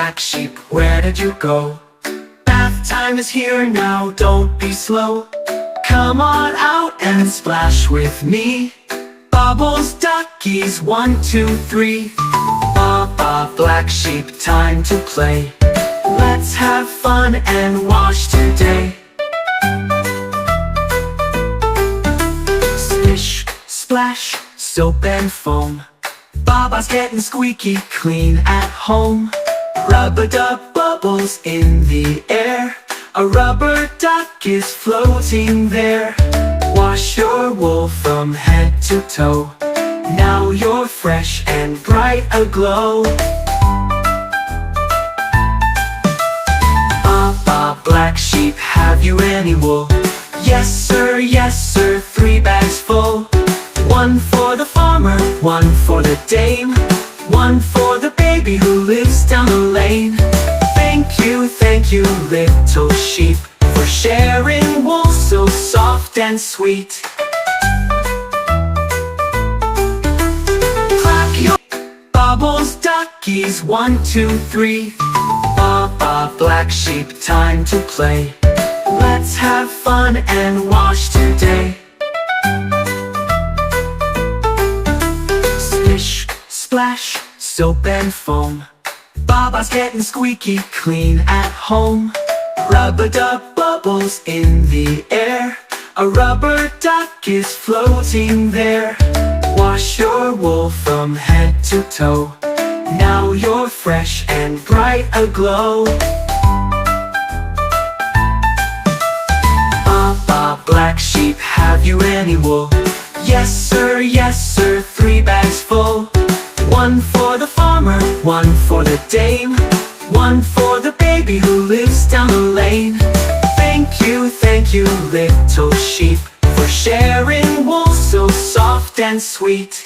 black sheep, where did you go? Bath time is here now, don't be slow. Come on out and splash with me. Bubbles, duckies, 1, 2, 3. Baa Baa Black Sheep, time to play. Let's have fun and wash today. Splish, splash, soap and foam. Baa Baa's getting squeaky clean at home. Rub-a-dub bubbles in the air. A rubber duck is floating there. Wash your wool from head to toe. Now you're fresh and bright aglow. Baa Baa Black Sheep, have you any wool? Yes sir, 3 bags full. 1 for the farmer, 1 for the dame, 1 for the baby who lives down the lane. Thank you, little sheep, for sharing wool so soft and sweet. Clap your bubbles, duckies, 1, 2, 3. Baa Baa Black Sheep, time to play. Let's have fun and wash today. Splish, splash, soap and foam. Baa Baa's getting squeaky clean at home. Rub-a-dub bubbles in the air. A rubber duck is floating there. Wash your wool from head to toe. Now you're fresh and bright aglow. Baa Baa Black Sheep, have you any wool? Yes sir, 3 bags full. 1 for the farmer, 1 for the dame, 1 for the baby who lives down the lane. Thank you, little sheep, for sharing wool so soft and sweet.